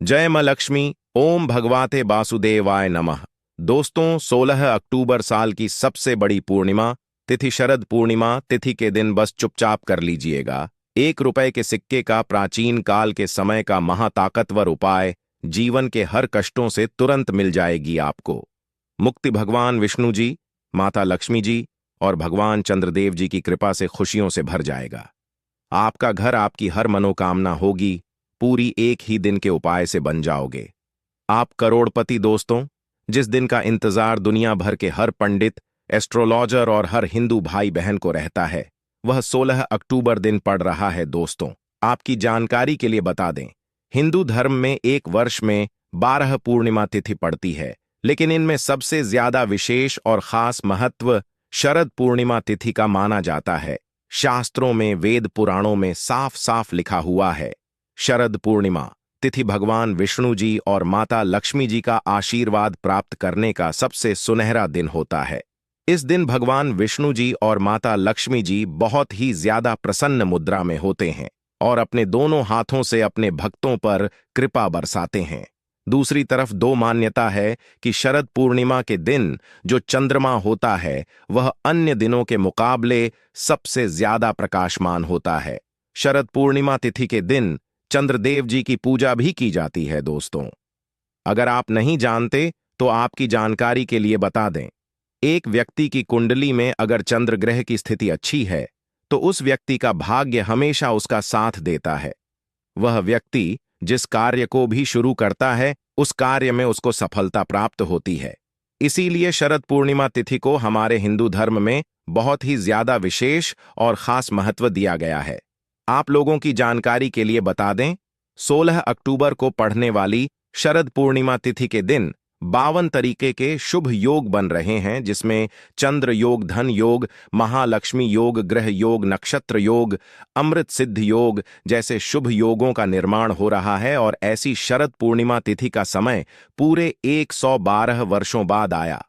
जय मां लक्ष्मी। ओम भगवते वासुदेवाय नमः। दोस्तों, 16 अक्टूबर साल की सबसे बड़ी पूर्णिमा तिथि शरद पूर्णिमा तिथि के दिन बस चुपचाप कर लीजिएगा। 1 रुपए के सिक्के का प्राचीन काल के समय का महाताकतवर उपाय जीवन के हर कष्टों से तुरंत मिल जाएगी आपको। मुक्ति भगवान विष्णु जी, माता लक्ष्मी जी और भगवान चंद्रदेव जी की कृपा से खुशियों से भर जाएगा। आपका घर, आपकी हर मनोकामना होगी पूरी एक ही दिन के उपाय से बन जाओगे आप करोड़पति। दोस्तों, जिस दिन का इंतजार दुनिया भर के हर पंडित, एस्ट्रोलॉजर और हर हिंदू भाई बहन को रहता है, वह 16 अक्टूबर दिन पड़ रहा है। दोस्तों, आपकी जानकारी के लिए बता दें, हिंदू धर्म में एक वर्ष में 12 पूर्णिमा तिथि पड़ती है, लेकिन इनमें सबसे ज्यादा विशेष और खास महत्व शरद पूर्णिमा तिथि का माना जाता है। शास्त्रों में, वेद पुराणों में साफ साफ लिखा हुआ है, शरद पूर्णिमा तिथि भगवान विष्णु जी और माता लक्ष्मी जी का आशीर्वाद प्राप्त करने का सबसे सुनहरा दिन होता है। इस दिन भगवान विष्णु जी और माता लक्ष्मी जी बहुत ही ज्यादा प्रसन्न मुद्रा में होते हैं और अपने दोनों हाथों से अपने भक्तों पर कृपा बरसाते हैं। दूसरी तरफ दो मान्यता है कि शरद पूर्णिमा के दिन जो चंद्रमा होता है वह अन्य दिनों के मुकाबले सबसे ज्यादा प्रकाशमान होता है। शरद पूर्णिमा तिथि के दिन चंद्रदेव जी की पूजा भी की जाती है। दोस्तों, अगर आप नहीं जानते तो आपकी जानकारी के लिए बता दें, एक व्यक्ति की कुंडली में अगर चंद्र ग्रह की स्थिति अच्छी है तो उस व्यक्ति का भाग्य हमेशा उसका साथ देता है। वह व्यक्ति जिस कार्य को भी शुरू करता है उस कार्य में उसको सफलता प्राप्त होती है। इसीलिए शरद पूर्णिमा तिथि को हमारे हिंदू धर्म में बहुत ही ज्यादा विशेष और खास महत्व दिया गया है। आप लोगों की जानकारी के लिए बता दें, 16 अक्टूबर को पढ़ने वाली शरद पूर्णिमा तिथि के दिन 52 तरीके के शुभ योग बन रहे हैं, जिसमें चंद्र योग, धन योग, महालक्ष्मी योग, ग्रह योग, नक्षत्र योग, अमृत सिद्ध योग जैसे शुभ योगों का निर्माण हो रहा है। और ऐसी शरद पूर्णिमा तिथि का समय पूरे 112 वर्षों बाद आया।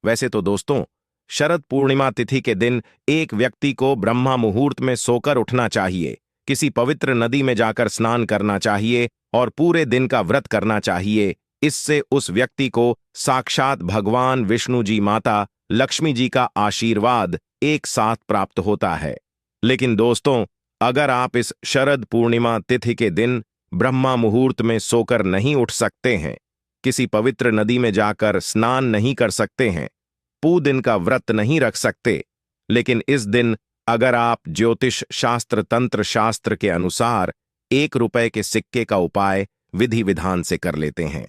वैसे तो दोस्तों, शरद पूर्णिमा तिथि के दिन एक व्यक्ति को ब्रह्मा मुहूर्त में सोकर उठना चाहिए, किसी पवित्र नदी में जाकर स्नान करना चाहिए और पूरे दिन का व्रत करना चाहिए। इससे उस व्यक्ति को साक्षात भगवान विष्णु जी, माता लक्ष्मी जी का आशीर्वाद एक साथ प्राप्त होता है। लेकिन दोस्तों, अगर आप इस शरद पूर्णिमा तिथि के दिन ब्रह्मा मुहूर्त में सोकर नहीं उठ सकते हैं, किसी पवित्र नदी में जाकर स्नान नहीं कर सकते हैं, पूरे दिन का व्रत नहीं रख सकते, लेकिन इस दिन अगर आप ज्योतिष शास्त्र, तंत्र शास्त्र के अनुसार 1 रुपए के सिक्के का उपाय विधि विधान से कर लेते हैं,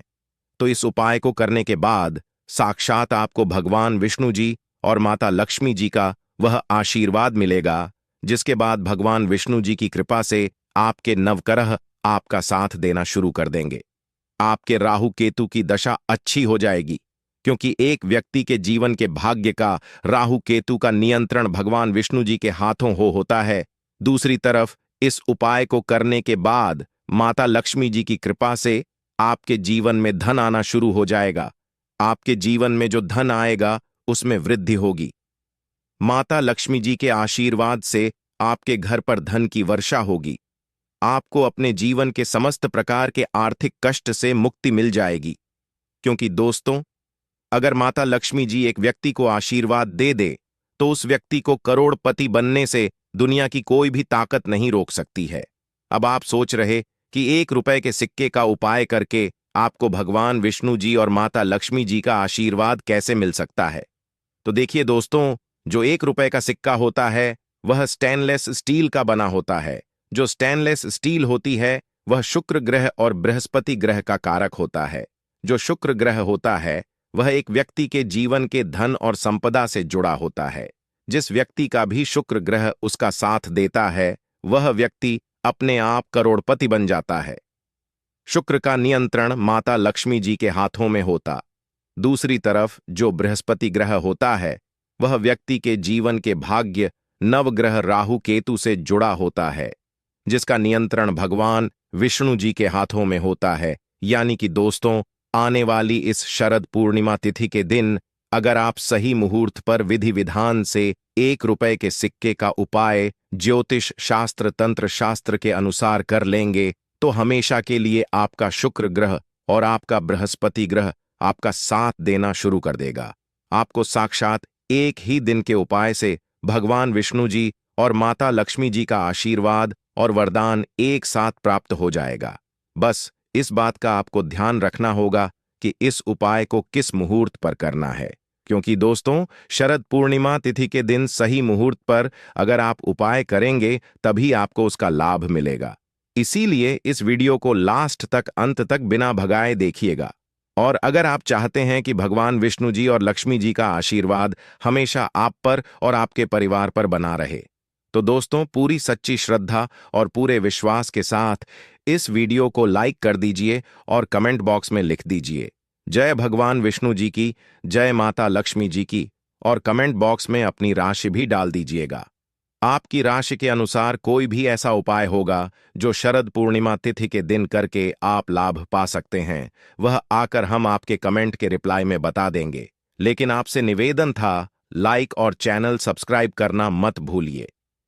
तो इस उपाय को करने के बाद साक्षात आपको भगवान विष्णु जी और माता लक्ष्मी जी का वह आशीर्वाद मिलेगा, जिसके बाद भगवान विष्णु जी की कृपा से आपके नवग्रह आपका साथ देना शुरू कर देंगे। आपके राहु केतु की दशा अच्छी हो जाएगी, क्योंकि एक व्यक्ति के जीवन के भाग्य का राहु केतु का नियंत्रण भगवान विष्णु जी के हाथों होता है। दूसरी तरफ इस उपाय को करने के बाद माता लक्ष्मी जी की कृपा से आपके जीवन में धन आना शुरू हो जाएगा। आपके जीवन में जो धन आएगा उसमें वृद्धि होगी। माता लक्ष्मी जी के आशीर्वाद से आपके घर पर धन की वर्षा होगी। आपको अपने जीवन के समस्त प्रकार के आर्थिक कष्ट से मुक्ति मिल जाएगी, क्योंकि दोस्तों, अगर माता लक्ष्मी जी एक व्यक्ति को आशीर्वाद दे दे तो उस व्यक्ति को करोड़पति बनने से दुनिया की कोई भी ताकत नहीं रोक सकती है। अब आप सोच रहे कि 1 रुपए के सिक्के का उपाय करके आपको भगवान विष्णु जी और माता लक्ष्मी जी का आशीर्वाद कैसे मिल सकता है। तो देखिए दोस्तों, जो 1 रुपए का सिक्का होता है वह स्टेनलेस स्टील का बना होता है। जो स्टेनलेस स्टील होती है वह शुक्र ग्रह और बृहस्पति ग्रह का कारक होता है। जो शुक्र ग्रह होता है वह एक व्यक्ति के जीवन के धन और संपदा से जुड़ा होता है। जिस व्यक्ति का भी शुक्र ग्रह उसका साथ देता है वह व्यक्ति अपने आप करोड़पति बन जाता है। शुक्र का नियंत्रण माता लक्ष्मी जी के हाथों में होता। दूसरी तरफ जो बृहस्पति ग्रह होता है वह व्यक्ति के जीवन के भाग्य नवग्रह राहु केतु से जुड़ा होता है, जिसका नियंत्रण भगवान विष्णु जी के हाथों में होता है। यानी कि दोस्तों, आने वाली इस शरद पूर्णिमा तिथि के दिन अगर आप सही मुहूर्त पर विधि विधान से 1 रुपए के सिक्के का उपाय ज्योतिष शास्त्र, तंत्र शास्त्र के अनुसार कर लेंगे तो हमेशा के लिए आपका शुक्र ग्रह और आपका बृहस्पति ग्रह आपका साथ देना शुरू कर देगा। आपको साक्षात एक ही दिन के उपाय से भगवान विष्णु जी और माता लक्ष्मी जी का आशीर्वाद और वरदान एक साथ प्राप्त हो जाएगा। बस इस बात का आपको ध्यान रखना होगा कि इस उपाय को किस मुहूर्त पर करना है, क्योंकि दोस्तों शरद पूर्णिमा तिथि के दिन सही मुहूर्त पर अगर आप उपाय करेंगे तभी आपको उसका लाभ मिलेगा। इसीलिए इस वीडियो को लास्ट तक अंत तक बिना भगाए देखिएगा। और अगर आप चाहते हैं कि भगवान विष्णु जी और लक्ष्मी जी का आशीर्वाद हमेशा आप पर और आपके परिवार पर बना रहे, तो दोस्तों पूरी सच्ची श्रद्धा और पूरे विश्वास के साथ इस वीडियो को लाइक कर दीजिए और कमेंट बॉक्स में लिख दीजिए जय भगवान विष्णु जी की, जय माता लक्ष्मी जी की, और कमेंट बॉक्स में अपनी राशि भी डाल दीजिएगा। आपकी राशि के अनुसार कोई भी ऐसा उपाय होगा जो शरद पूर्णिमा तिथि के दिन करके आप लाभ पा सकते हैं, वह आकर हम आपके कमेंट के रिप्लाई में बता देंगे। लेकिन आपसे निवेदन था, लाइक और चैनल सब्सक्राइब करना मत भूलिए।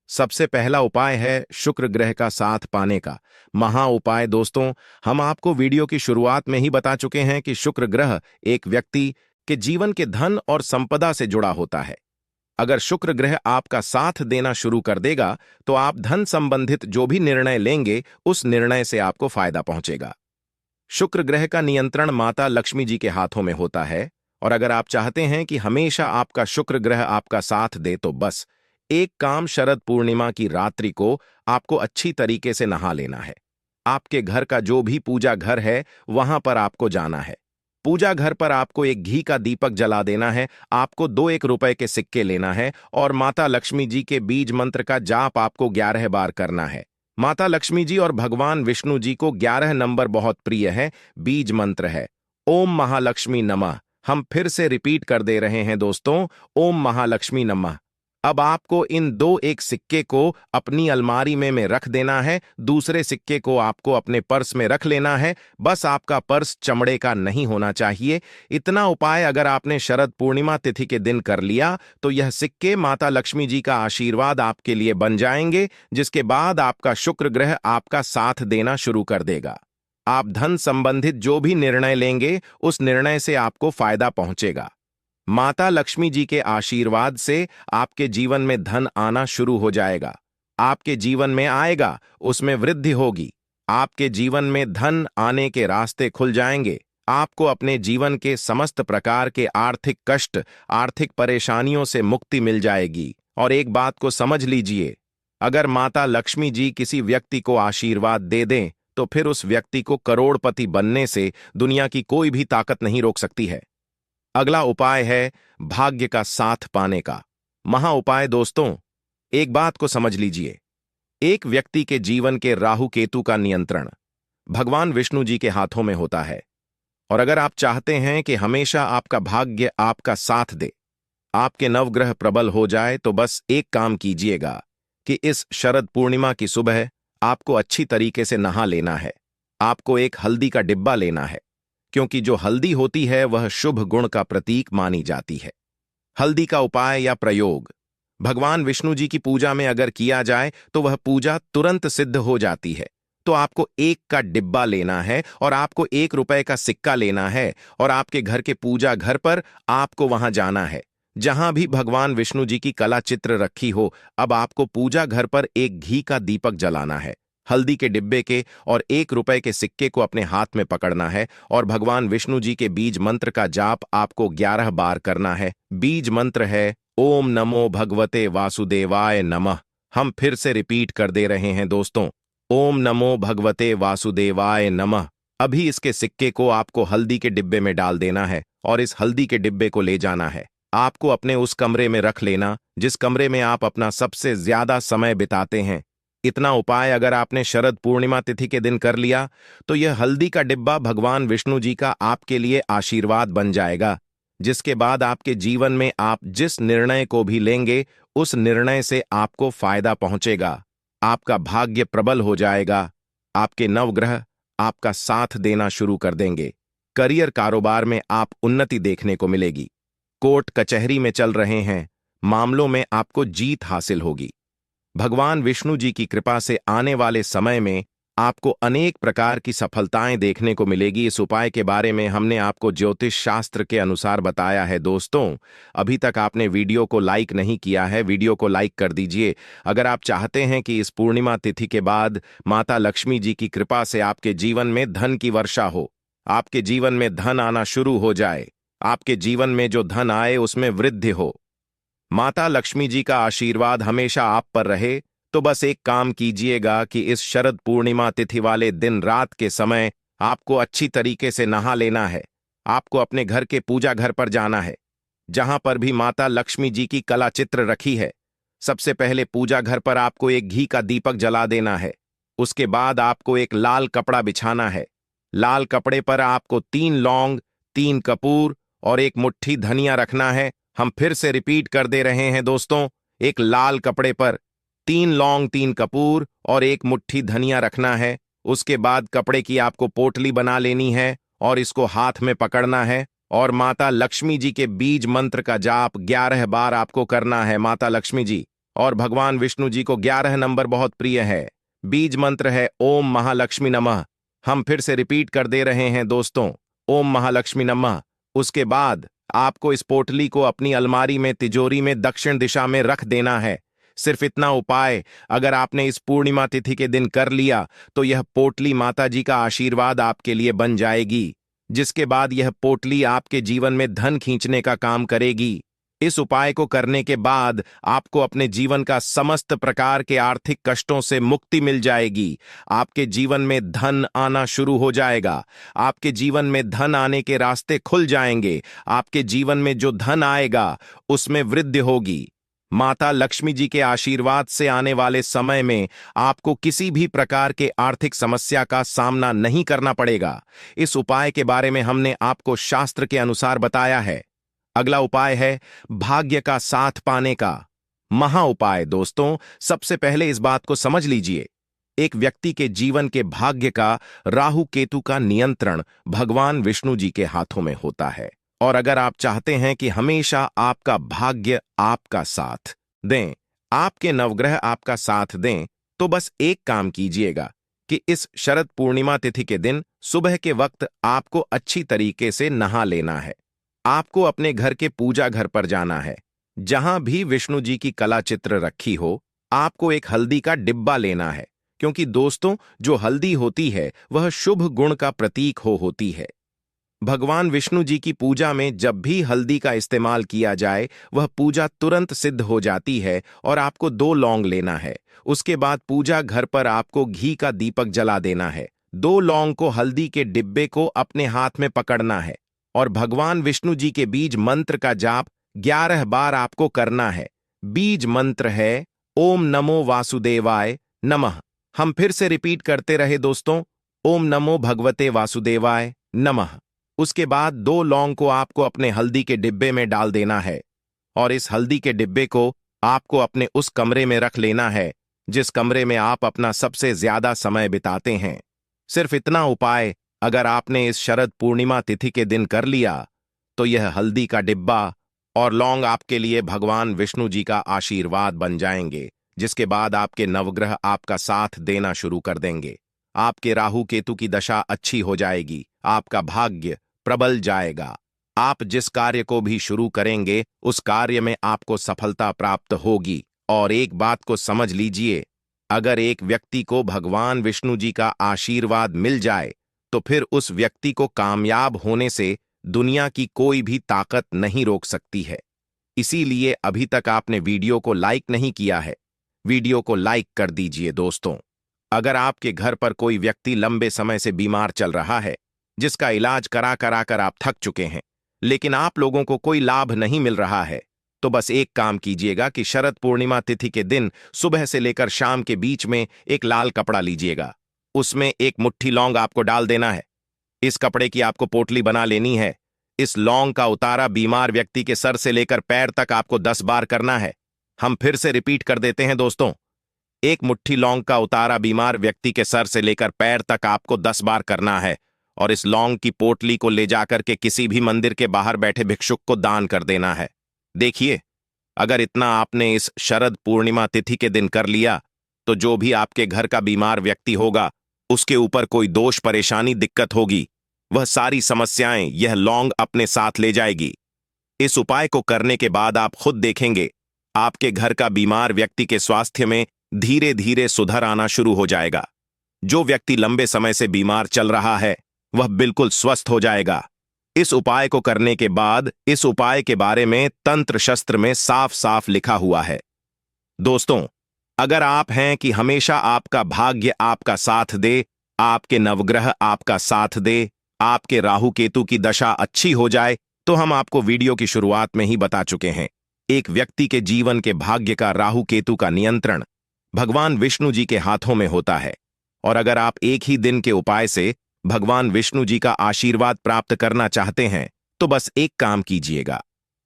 सबसे पहला उपाय है शुक्र ग्रह का साथ पाने का महा उपाय। दोस्तों हम आपको वीडियो की शुरुआत में ही बता चुके हैं कि शुक्र ग्रह एक व्यक्ति के जीवन के धन और संपदा से जुड़ा होता है। अगर शुक्र ग्रह आपका साथ देना शुरू कर देगा तो आप धन संबंधित जो भी निर्णय लेंगे उस निर्णय से आपको फायदा पहुंचेगा। शुक्र ग्रह का नियंत्रण माता लक्ष्मी जी के हाथों में होता है, और अगर आप चाहते हैं कि हमेशा आपका शुक्र ग्रह आपका साथ दे तो बस एक काम, शरद पूर्णिमा की रात्रि को आपको अच्छी तरीके से नहा लेना है। आपके घर का जो भी पूजा घर है वहां पर आपको जाना है। पूजा घर पर आपको एक घी का दीपक जला देना है। आपको 2-1 रुपए के सिक्के लेना है और माता लक्ष्मी जी के बीज मंत्र का जाप आपको 11 बार करना है। माता लक्ष्मी जी और भगवान विष्णु जी को 11 नंबर बहुत प्रिय है। बीज मंत्र है ओम महालक्ष्मी नमः। हम फिर से रिपीट कर दे रहे हैं दोस्तों, ओम महालक्ष्मी नमः। अब आपको इन 2-1 सिक्के को अपनी अलमारी में रख देना है। दूसरे सिक्के को आपको अपने पर्स में रख लेना है। बस आपका पर्स चमड़े का नहीं होना चाहिए। इतना उपाय अगर आपने शरद पूर्णिमा तिथि के दिन कर लिया तो यह सिक्के माता लक्ष्मी जी का आशीर्वाद आपके लिए बन जाएंगे, जिसके बाद आपका शुक्र ग्रह आपका साथ देना शुरू कर देगा। आप धन संबंधित जो भी निर्णय लेंगे उस निर्णय से आपको फायदा पहुंचेगा। माता लक्ष्मी जी के आशीर्वाद से आपके जीवन में धन आना शुरू हो जाएगा। आपके जीवन में आएगा, उसमें वृद्धि होगी। आपके जीवन में धन आने के रास्ते खुल जाएंगे। आपको अपने जीवन के समस्त प्रकार के आर्थिक कष्ट, आर्थिक परेशानियों से मुक्ति मिल जाएगी। और एक बात को समझ लीजिए, अगर माता लक्ष्मी जी किसी व्यक्ति को आशीर्वाद दे दें तो फिर उस व्यक्ति को करोड़पति बनने से दुनिया की कोई भी ताकत नहीं रोक सकती है। अगला उपाय है भाग्य का साथ पाने का महा उपाय। दोस्तों एक बात को समझ लीजिए, एक व्यक्ति के जीवन के राहु केतु का नियंत्रण भगवान विष्णु जी के हाथों में होता है। और अगर आप चाहते हैं कि हमेशा आपका भाग्य आपका साथ दे, आपके नवग्रह प्रबल हो जाए, तो बस एक काम कीजिएगा कि इस शरद पूर्णिमा की सुबह आपको अच्छी तरीके से नहा लेना है। आपको एक हल्दी का डिब्बा लेना है, क्योंकि जो हल्दी होती है वह शुभ गुण का प्रतीक मानी जाती है। हल्दी का उपाय या प्रयोग भगवान विष्णु जी की पूजा में अगर किया जाए तो वह पूजा तुरंत सिद्ध हो जाती है। तो आपको 1 का डिब्बा लेना है और आपको 1 रुपए का सिक्का लेना है, और आपके घर के पूजा घर पर आपको वहां जाना है जहां भी भगवान विष्णु जी की कला चित्र रखी हो। अब आपको पूजा घर पर एक घी का दीपक जलाना है। हल्दी के डिब्बे के और 1 रुपए के सिक्के को अपने हाथ में पकड़ना है और भगवान विष्णु जी के बीज मंत्र का जाप आपको 11 बार करना है। बीज मंत्र है ओम नमो भगवते वासुदेवाय नमः। हम फिर से रिपीट कर दे रहे हैं दोस्तों, ओम नमो भगवते वासुदेवाय नमः। अभी इसके सिक्के को आपको हल्दी के डिब्बे में डाल देना है और इस हल्दी के डिब्बे को ले जाना है। आपको अपने उस कमरे में रख लेना जिस कमरे में आप अपना सबसे ज्यादा समय बिताते हैं। इतना उपाय अगर आपने शरद पूर्णिमा तिथि के दिन कर लिया तो यह हल्दी का डिब्बा भगवान विष्णु जी का आपके लिए आशीर्वाद बन जाएगा, जिसके बाद आपके जीवन में आप जिस निर्णय को भी लेंगे उस निर्णय से आपको फायदा पहुंचेगा। आपका भाग्य प्रबल हो जाएगा। आपके नवग्रह आपका साथ देना शुरू कर देंगे। करियर कारोबार में आप उन्नति देखने को मिलेगी। कोर्ट कचहरी में चल रहे हैं, मामलों में आपको जीत हासिल होगी। भगवान विष्णु जी की कृपा से आने वाले समय में आपको अनेक प्रकार की सफलताएं देखने को मिलेगी। इस उपाय के बारे में हमने आपको ज्योतिष शास्त्र के अनुसार बताया है। दोस्तों, अभी तक आपने वीडियो को लाइक नहीं किया है, वीडियो को लाइक कर दीजिए। अगर आप चाहते हैं कि इस पूर्णिमा तिथि के बाद माता लक्ष्मी जी की कृपा से आपके जीवन में धन की वर्षा हो, आपके जीवन में धन आना शुरू हो जाए, आपके जीवन में जो धन आए उसमें वृद्धि हो, माता लक्ष्मी जी का आशीर्वाद हमेशा आप पर रहे, तो बस एक काम कीजिएगा कि इस शरद पूर्णिमा तिथि वाले दिन रात के समय आपको अच्छी तरीके से नहा लेना है। आपको अपने घर के पूजा घर पर जाना है, जहां पर भी माता लक्ष्मी जी की कला चित्र रखी है। सबसे पहले पूजा घर पर आपको एक घी का दीपक जला देना है। उसके बाद आपको एक लाल कपड़ा बिछाना है। लाल कपड़े पर आपको 3 लौंग, 3 कपूर और एक मुट्ठी धनिया रखना है। हम फिर से रिपीट कर दे रहे हैं दोस्तों, एक लाल कपड़े पर 3 लौंग, 3 कपूर और एक मुट्ठी धनिया रखना है। उसके बाद कपड़े की आपको पोटली बना लेनी है और इसको हाथ में पकड़ना है और माता लक्ष्मी जी के बीज मंत्र का जाप 11 बार आपको करना है। माता लक्ष्मी जी और भगवान विष्णु जी को 11 नंबर बहुत प्रिय है। बीज मंत्र है ओम महालक्ष्मी नमः। हम फिर से रिपीट कर दे रहे हैं दोस्तों, ओम महालक्ष्मी नमः। उसके बाद आपको इस पोटली को अपनी अलमारी में, तिजोरी में दक्षिण दिशा में रख देना है। सिर्फ इतना उपाय अगर आपने इस पूर्णिमा तिथि के दिन कर लिया तो यह पोटली माता जी का आशीर्वाद आपके लिए बन जाएगी, जिसके बाद यह पोटली आपके जीवन में धन खींचने का काम करेगी। इस उपाय को करने के बाद आपको अपने जीवन का समस्त प्रकार के आर्थिक कष्टों से मुक्ति मिल जाएगी। आपके जीवन में धन आना शुरू हो जाएगा। आपके जीवन में धन आने के रास्ते खुल जाएंगे। आपके जीवन में जो धन आएगा उसमें वृद्धि होगी। माता लक्ष्मी जी के आशीर्वाद से आने वाले समय में आपको किसी भी प्रकार के आर्थिक समस्या का सामना नहीं करना पड़ेगा। इस उपाय के बारे में हमने आपको शास्त्र के अनुसार बताया है। अगला उपाय है भाग्य का साथ पाने का महा उपाय। दोस्तों, सबसे पहले इस बात को समझ लीजिए, एक व्यक्ति के जीवन के भाग्य का राहु केतु का नियंत्रण भगवान विष्णु जी के हाथों में होता है। और अगर आप चाहते हैं कि हमेशा आपका भाग्य आपका साथ दें, आपके नवग्रह आपका साथ दें, तो बस एक काम कीजिएगा कि इस शरद पूर्णिमा तिथि के दिन सुबह के वक्त आपको अच्छी तरीके से नहा लेना है। आपको अपने घर के पूजा घर पर जाना है। जहां भी विष्णु जी की कला चित्र रखी हो, आपको एक हल्दी का डिब्बा लेना है, क्योंकि दोस्तों जो हल्दी होती है वह शुभ गुण का प्रतीक होती है। भगवान विष्णु जी की पूजा में जब भी हल्दी का इस्तेमाल किया जाए वह पूजा तुरंत सिद्ध हो जाती है। और आपको 2 लौंग लेना है। उसके बाद पूजा घर पर आपको घी का दीपक जला देना है। 2 लौंग को हल्दी के डिब्बे को अपने हाथ में पकड़ना है और भगवान विष्णु जी के बीज मंत्र का जाप 11 बार आपको करना है। बीज मंत्र है ओम नमो वासुदेवाय नमः। हम फिर से रिपीट करते रहे दोस्तों, ओम नमो भगवते वासुदेवाय नमः। उसके बाद 2 लौंग को आपको अपने हल्दी के डिब्बे में डाल देना है और इस हल्दी के डिब्बे को आपको अपने उस कमरे में रख लेना है जिस कमरे में आप अपना सबसे ज्यादा समय बिताते हैं। सिर्फ इतना उपाय अगर आपने इस शरद पूर्णिमा तिथि के दिन कर लिया तो यह हल्दी का डिब्बा और लौंग आपके लिए भगवान विष्णु जी का आशीर्वाद बन जाएंगे, जिसके बाद आपके नवग्रह आपका साथ देना शुरू कर देंगे। आपके राहु केतु की दशा अच्छी हो जाएगी। आपका भाग्य प्रबल जाएगा। आप जिस कार्य को भी शुरू करेंगे उस कार्य में आपको सफलता प्राप्त होगी। और एक बात को समझ लीजिए, अगर एक व्यक्ति को भगवान विष्णु जी का आशीर्वाद मिल जाए तो फिर उस व्यक्ति को कामयाब होने से दुनिया की कोई भी ताकत नहीं रोक सकती है। इसीलिए अभी तक आपने वीडियो को लाइक नहीं किया है, वीडियो को लाइक कर दीजिए। दोस्तों, अगर आपके घर पर कोई व्यक्ति लंबे समय से बीमार चल रहा है, जिसका इलाज करा करा कर आप थक चुके हैं, लेकिन आप लोगों को कोई लाभ नहीं मिल रहा है, तो बस एक काम कीजिएगा कि शरद पूर्णिमा तिथि के दिन सुबह से लेकर शाम के बीच में एक लाल कपड़ा लीजिएगा। उसमें एक मुट्ठी लौंग आपको डाल देना है। इस कपड़े की आपको पोटली बना लेनी है। इस लौंग का उतारा बीमार व्यक्ति के सर से लेकर पैर तक आपको 10 बार करना है। हम फिर से रिपीट कर देते हैं दोस्तों, एक मुट्ठी लौंग का उतारा बीमार व्यक्ति के सर से लेकर पैर तक आपको 10 बार करना है और इस लौंग की पोटली को ले जाकर के किसी भी मंदिर के बाहर बैठे भिक्षुक को दान कर देना है। देखिए, अगर इतना आपने इस शरद पूर्णिमा तिथि के दिन कर लिया तो जो भी आपके घर का बीमार व्यक्ति होगा उसके ऊपर कोई दोष परेशानी दिक्कत होगी, वह सारी समस्याएं यह लौंग अपने साथ ले जाएगी। इस उपाय को करने के बाद आप खुद देखेंगे आपके घर का बीमार व्यक्ति के स्वास्थ्य में धीरे धीरे सुधार आना शुरू हो जाएगा। जो व्यक्ति लंबे समय से बीमार चल रहा है वह बिल्कुल स्वस्थ हो जाएगा। इस उपाय को करने के बाद इस उपाय के बारे में तंत्र शस्त्र में साफ साफ लिखा हुआ है। दोस्तों, अगर आप हैं कि हमेशा आपका भाग्य आपका साथ दे, आपके नवग्रह आपका साथ दे, आपके राहु केतु की दशा अच्छी हो जाए, तो हम आपको वीडियो की शुरुआत में ही बता चुके हैं। एक व्यक्ति के जीवन के भाग्य का राहु केतु का नियंत्रण भगवान विष्णु जी के हाथों में होता है। और अगर आप एक ही दिन के उपाय से भगवान विष्णु जी का आशीर्वाद प्राप्त करना चाहते हैं तो बस एक काम कीजिएगा।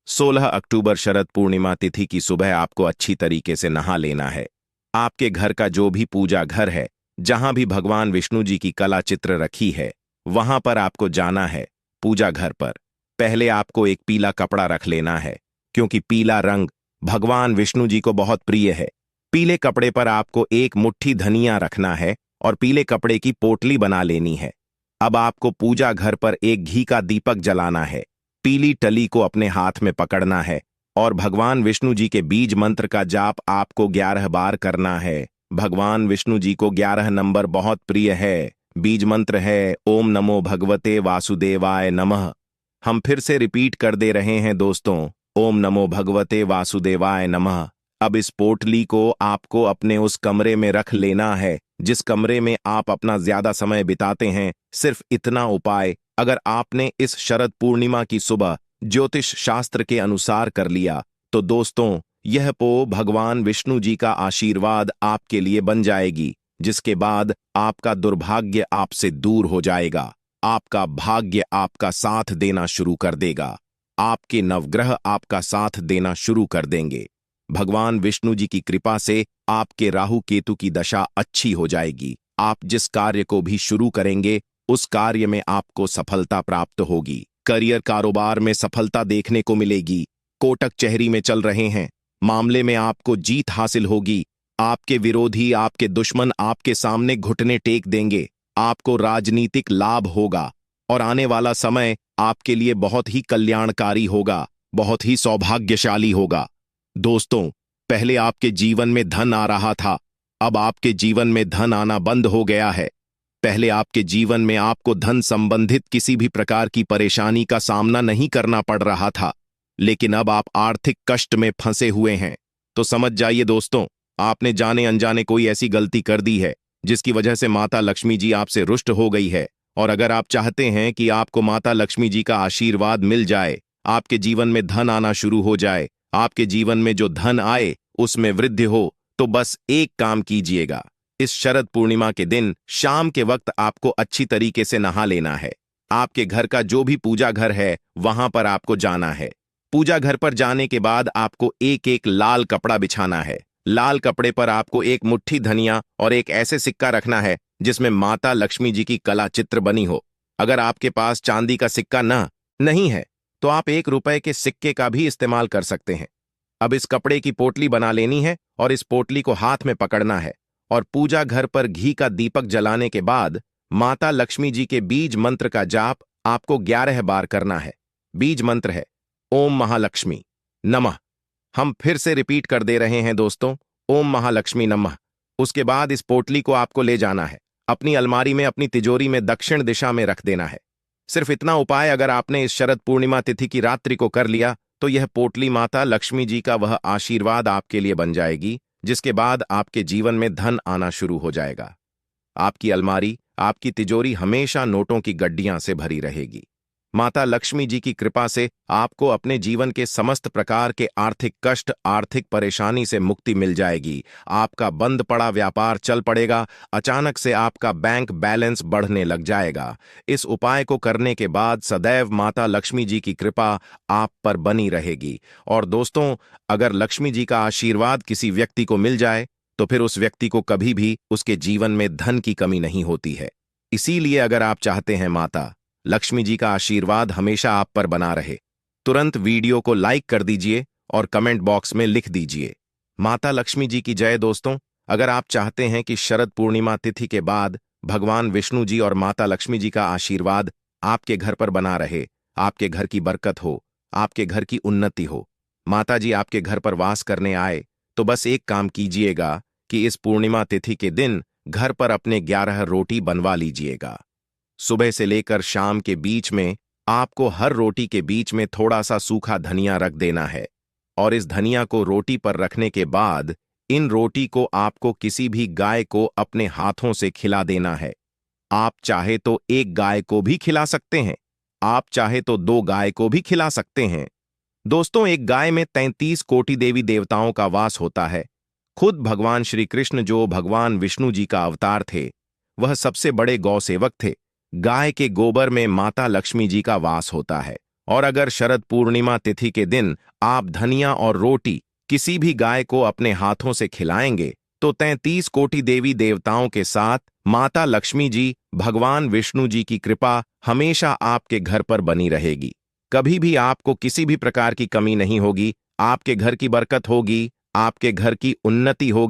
16 अक्टूबर शरद पूर्णिमा तिथि की सुबह आपको अच्छी तरीके से नहा लेना है। आपके घर का जो भी पूजा घर है, जहां भी भगवान विष्णु जी की कला चित्र रखी है, वहां पर आपको जाना है। पूजा घर पर पहले आपको एक पीला कपड़ा रख लेना है, क्योंकि पीला रंग भगवान विष्णु जी को बहुत प्रिय है। पीले कपड़े पर आपको एक मुट्ठी धनिया रखना है और पीले कपड़े की पोटली बना लेनी है। अब आपको पूजा घर पर एक घी का दीपक जलाना है। पीली टली को अपने हाथ में पकड़ना है और भगवान विष्णु जी के बीज मंत्र का जाप आपको 11 बार करना है। भगवान विष्णु जी को 11 नंबर बहुत प्रिय है। बीज मंत्र है ओम नमो भगवते वासुदेवाय नमः। हम फिर से रिपीट कर दे रहे हैं दोस्तों, ओम नमो भगवते वासुदेवाय नमः। अब इस पोटली को आपको अपने उस कमरे में रख लेना है जिस कमरे में आप अपना ज्यादा समय बिताते हैं। सिर्फ इतना उपाय अगर आपने इस शरद पूर्णिमा की सुबह ज्योतिष शास्त्र के अनुसार कर लिया तो दोस्तों, यह भगवान विष्णु जी का आशीर्वाद आपके लिए बन जाएगी, जिसके बाद आपका दुर्भाग्य आपसे दूर हो जाएगा। आपका भाग्य आपका साथ देना शुरू कर देगा। आपके नवग्रह आपका साथ देना शुरू कर देंगे। भगवान विष्णु जी की कृपा से आपके राहु केतु की दशा अच्छी हो जाएगी। आप जिस कार्य को भी शुरू करेंगे उस कार्य में आपको सफलता प्राप्त होगी। करियर कारोबार में सफलता देखने को मिलेगी। कोटक कचहरी में चल रहे हैं, मामले में आपको जीत हासिल होगी। आपके विरोधी, आपके दुश्मन आपके सामने घुटने टेक देंगे। आपको राजनीतिक लाभ होगा और आने वाला समय आपके लिए बहुत ही कल्याणकारी होगा, बहुत ही सौभाग्यशाली होगा। दोस्तों, पहले आपके जीवन में धन आ रहा था, अब आपके जीवन में धन आना बंद हो गया है। पहले आपके जीवन में आपको धन संबंधित किसी भी प्रकार की परेशानी का सामना नहीं करना पड़ रहा था, लेकिन अब आप आर्थिक कष्ट में फंसे हुए हैं। तो समझ जाइए दोस्तों, आपने जाने अनजाने कोई ऐसी गलती कर दी है जिसकी वजह से माता लक्ष्मी जी आपसे रुष्ट हो गई है। और अगर आप चाहते हैं कि आपको माता लक्ष्मी जी का आशीर्वाद मिल जाए, आपके जीवन में धन आना शुरू हो जाए, आपके जीवन में जो धन आए उसमें वृद्धि हो, तो बस एक काम कीजिएगा। इस शरद पूर्णिमा के दिन शाम के वक्त आपको अच्छी तरीके से नहा लेना है। आपके घर का जो भी पूजा घर है वहां पर आपको जाना है। पूजा घर पर जाने के बाद आपको एक एक लाल कपड़ा बिछाना है। लाल कपड़े पर आपको एक मुट्ठी धनिया और एक ऐसे सिक्का रखना है जिसमें माता लक्ष्मी जी की कला चित्र बनी हो। अगर आपके पास चांदी का सिक्का नहीं है तो आप 1 रुपए के सिक्के का भी इस्तेमाल कर सकते हैं। अब इस कपड़े की पोटली बना लेनी है और इस पोटली को हाथ में पकड़ना है और पूजा घर पर घी का दीपक जलाने के बाद माता लक्ष्मी जी के बीज मंत्र का जाप आपको 11 बार करना है। बीज मंत्र है ओम महालक्ष्मी नमः। हम फिर से रिपीट कर दे रहे हैं दोस्तों, ओम महालक्ष्मी नमः। उसके बाद इस पोटली को आपको ले जाना है, अपनी अलमारी में, अपनी तिजोरी में दक्षिण दिशा में रख देना है। सिर्फ इतना उपाय अगर आपने इस शरद पूर्णिमा तिथि की रात्रि को कर लिया तो यह पोटली माता लक्ष्मी जी का वह आशीर्वाद आपके लिए बन जाएगी, जिसके बाद आपके जीवन में धन आना शुरू हो जाएगा। आपकी अलमारी, आपकी तिजोरी हमेशा नोटों की गड्डियां से भरी रहेगी। माता लक्ष्मी जी की कृपा से आपको अपने जीवन के समस्त प्रकार के आर्थिक कष्ट, आर्थिक परेशानी से मुक्ति मिल जाएगी। आपका बंद पड़ा व्यापार चल पड़ेगा। अचानक से आपका बैंक बैलेंस बढ़ने लग जाएगा। इस उपाय को करने के बाद सदैव माता लक्ष्मी जी की कृपा आप पर बनी रहेगी। और दोस्तों, अगर लक्ष्मी जी का आशीर्वाद किसी व्यक्ति को मिल जाए तो फिर उस व्यक्ति को कभी भी उसके जीवन में धन की कमी नहीं होती है। इसीलिए अगर आप चाहते हैं माता लक्ष्मी जी का आशीर्वाद हमेशा आप पर बना रहे, तुरंत वीडियो को लाइक कर दीजिए और कमेंट बॉक्स में लिख दीजिए माता लक्ष्मी जी की जय। दोस्तों, अगर आप चाहते हैं कि शरद पूर्णिमा तिथि के बाद भगवान विष्णु जी और माता लक्ष्मी जी का आशीर्वाद आपके घर पर बना रहे, आपके घर की बरकत हो, आपके घर की उन्नति हो। माता जी आपके घर पर वास करने आए तो बस एक काम कीजिएगा कि इस पूर्णिमा तिथि के दिन घर पर अपने 11 रोटी बनवा लीजिएगा। सुबह से लेकर शाम के बीच में आपको हर रोटी के बीच में थोड़ा सा सूखा धनिया रख देना है, और इस धनिया को रोटी पर रखने के बाद इन रोटी को आपको किसी भी गाय को अपने हाथों से खिला देना है। आप चाहे तो एक गाय को भी खिला सकते हैं, आप चाहे तो 2 गाय को भी खिला सकते हैं। दोस्तों, एक गाय में 33 कोटि देवी देवताओं का वास होता है। खुद भगवान श्री कृष्ण जो भगवान विष्णु जी का अवतार थे, वह सबसे बड़े गौ सेवक थे। गाय के गोबर में माता लक्ष्मी जी का वास होता है, और अगर शरद पूर्णिमा तिथि के दिन आप धनिया और रोटी किसी भी गाय को अपने हाथों से खिलाएंगे तो 33 कोटि देवी देवताओं के साथ माता लक्ष्मी जी, भगवान विष्णु जी की कृपा हमेशा आपके घर पर बनी रहेगी। कभी भी आपको किसी भी प्रकार की कमी नहीं होगी, आपके घर की बरकत होगी, आपके घर की उन्नति होगी।